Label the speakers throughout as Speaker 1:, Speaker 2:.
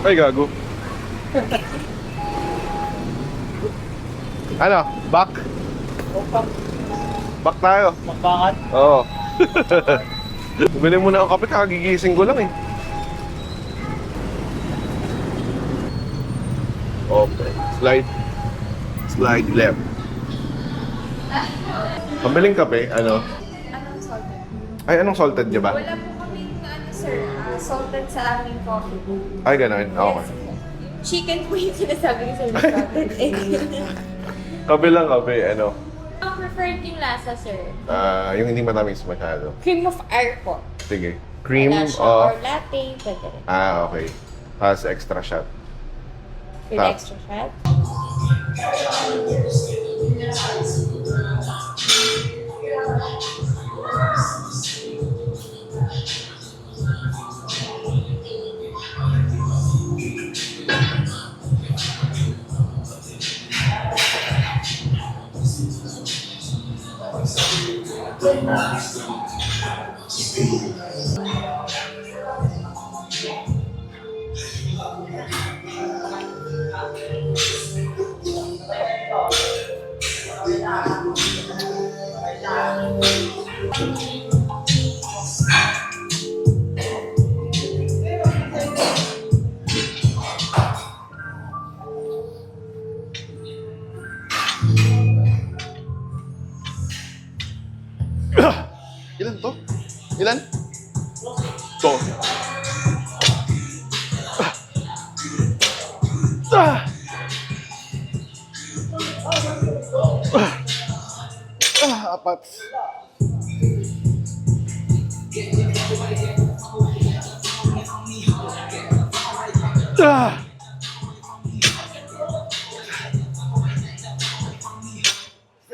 Speaker 1: Ay, gago. Ano? Back? Back tayo.
Speaker 2: Magbangat.
Speaker 1: Oo. Bili mo na ang kape, kakagigising ko lang eh. Okay. Slide left. Pabiling kape, ano?
Speaker 3: Anong salted?
Speaker 1: Ay, anong salted niya ba?
Speaker 3: Wala po kami sir, salted sa aming coffee.
Speaker 1: Ay, gano'n. Okay.
Speaker 3: Chicken po yung sinasabi ko sa salted egg.
Speaker 1: Kape lang kape, ano?
Speaker 3: Ang preferred yung lasa, sir.
Speaker 1: Yung hindi matamis masyado.
Speaker 3: Cream of air po.
Speaker 1: Sige. Cream
Speaker 3: Wala siya,
Speaker 1: of...
Speaker 3: or latte, pwede rin.
Speaker 1: Okay. Tapos extra shot.
Speaker 3: With
Speaker 1: Tap.
Speaker 3: extra shot.
Speaker 1: Ilan to? Ilan? To. Apat.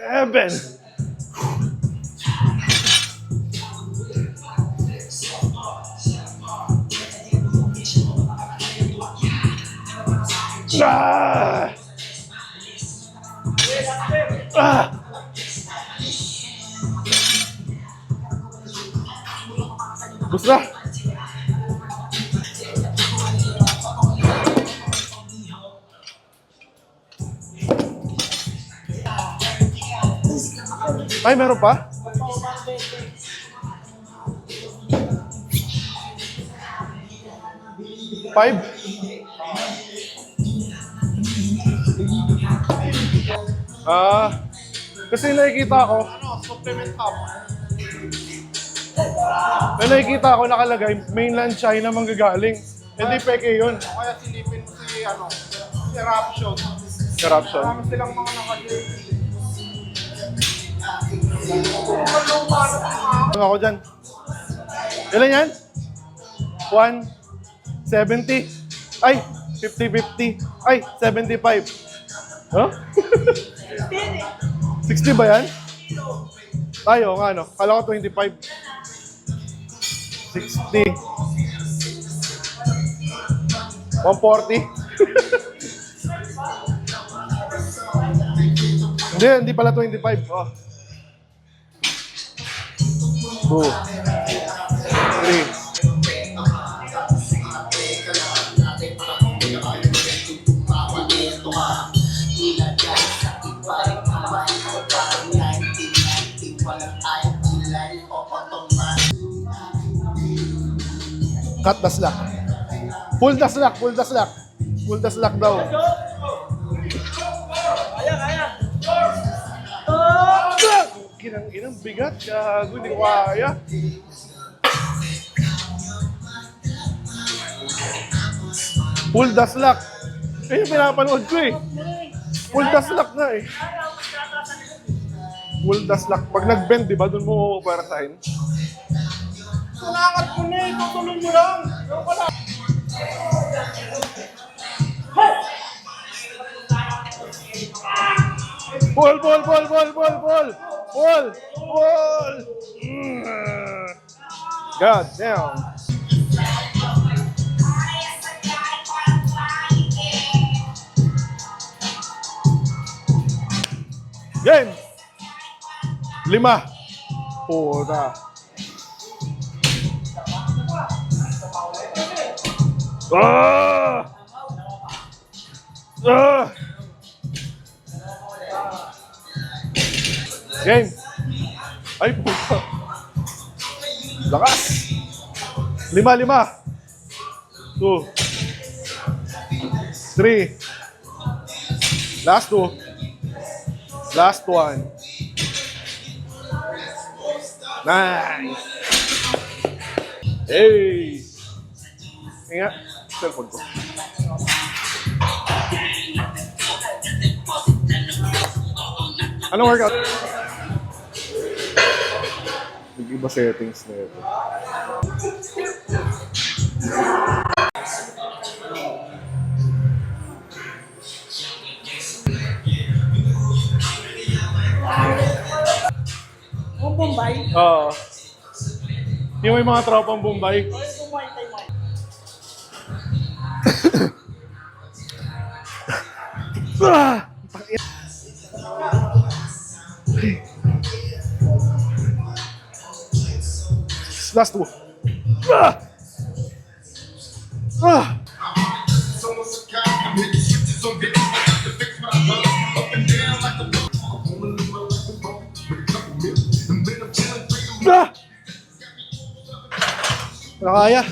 Speaker 1: Seven. Ah! Ah! Gusto na? Ay, meron pa? Five? Kasi nakikita ko, supplement hub. May nakikita ko nakalagay, mainland China manggagaling. Hindi peke yun.
Speaker 2: Kaya silipin mo si Raption.
Speaker 1: Corruption.
Speaker 2: Marami silang mga naka-jersey.
Speaker 1: Ano ako dyan? Ilan yan? 170. Ay, 50-50. Ay, 75. Huh? 60 ba yan? Tayo, nga ano? Kala ko 25. 60. 140. Hindi pala 25. Oh. 2. 3. Cut the slack. Pull the slack, pull the slack. Pull the slack daw. Kinang bigat. Gago, hindi ko kaya. Pull the slack. Eh, pinapanood ko eh. Pull the slack na eh. Pull the slack. Pag nag-bend, di ba? Doon mo operasahin.
Speaker 2: Sunakad ko na eh. Tutuloy mo lang. Yung pala.
Speaker 1: Pull, pull, pull, pull, pull, pull. Pull, pull. God damn. Game. 5. Puta. Ah! Ah! Game. Ay, puta. Lakas. 5. 2. 3. Last 2. Last 1. Nice. Hey. Ingat. Cellphone ko. Anong workout? Nag-iba settings na ito.
Speaker 4: Ang Bombay.
Speaker 1: Oo. Yung may mga tropang Bombay.
Speaker 4: Bombay, Taiwan.
Speaker 1: Ah! Last 2. Ah! Ah! Ah! Nakaya.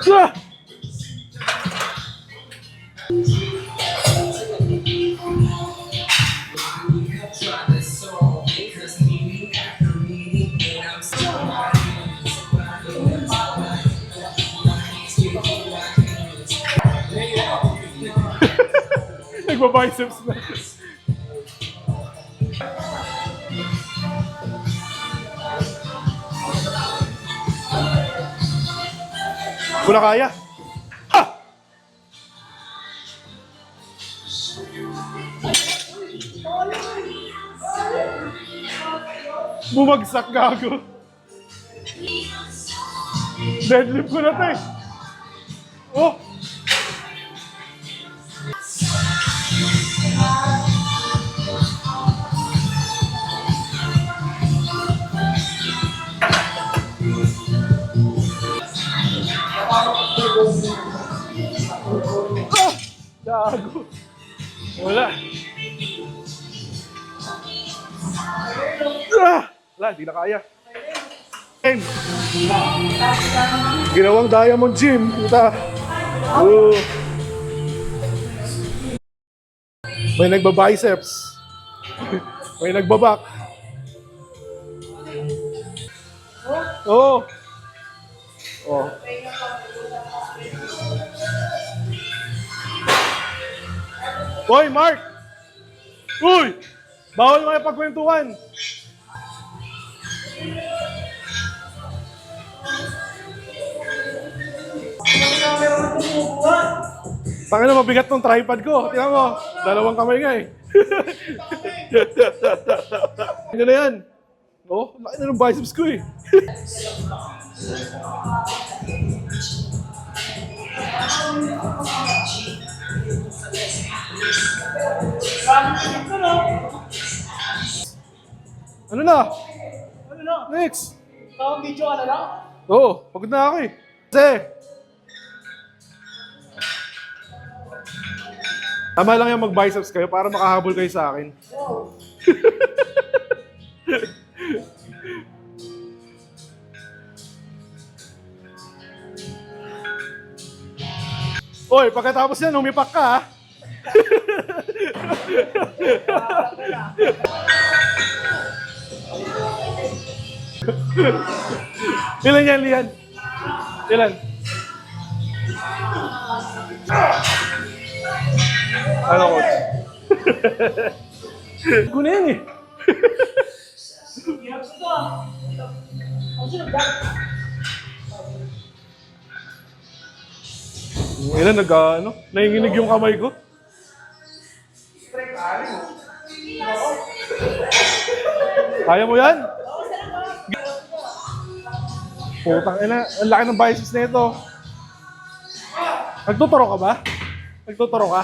Speaker 1: Ah! Nagba-biceps na. Wala kaya. Ha! Bumagsak gago. Deadlift ko na to eh. Oh! Ah! Gago. Wala. Ah! Wala, di na kaya. And, ginawang diamond gym. Puta. Oh. May nagba-biceps. May nagba-back. Oh. Oh. Hoy, Mark! Uy! Bawal mga pagkwentuhan. Tangin na mabigat tong tripod ko. Tingnan mo, 2 kamay nga eh. Ano na yan? Oh, laki na ng biceps ko eh. Ano na?
Speaker 4: Ano na?
Speaker 1: Next!
Speaker 4: Tawag video ka na lang?
Speaker 1: Oo, pagod na ako eh. Kasi, tama lang yung mag-biceps kayo para makahabol kayo sa akin.
Speaker 4: Wow.
Speaker 1: Oy, pagkatapos yan, humipak ka ha. Ilan yan, Lian? Ilan? Ano, coach? Ko na yan eh.
Speaker 4: Hirap ito ah. Ang sunod ba?
Speaker 1: Ilan ano? Nanginginig yung kamay ko. Kaya mo yan? Putang ina, ang laki ng biceps na ito. Nagtuturo ka ba? Nagtuturo ka?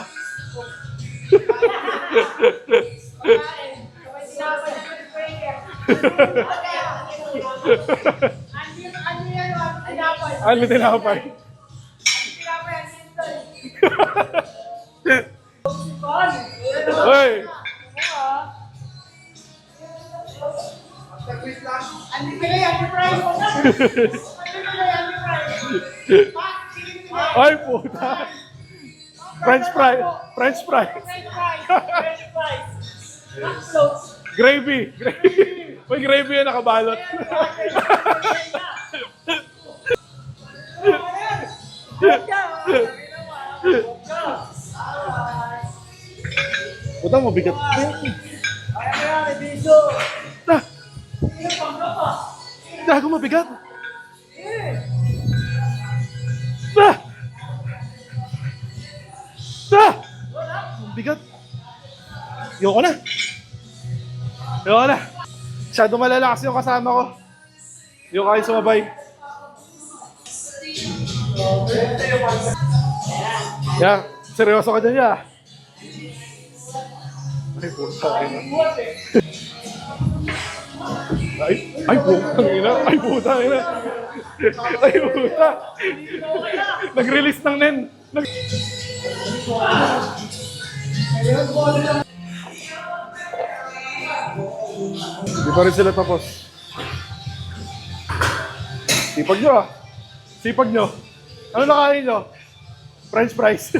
Speaker 1: Ano tinapay? Hoy! Ay, puta! French fry! French fry! Gravy! Gravy! May gravy yan nakabalot. Puta, mabigat. Ah! Gago, mabigat. Ah! Ah! Mabigat. Ayoko na. Ayoko na. Masyado malalakas yung kasama ko. Hindi ko kaya sumabay. Yeah, seryoso ka dyan, yeah. Ay, putang ina. Ay, putang ina. Ay, putang ina. Ay, puta. Nag-release ng nen. Di pa rin sila tapos. Sipag nyo ah. Sipag nyo. Ano nakain nyo? French fries.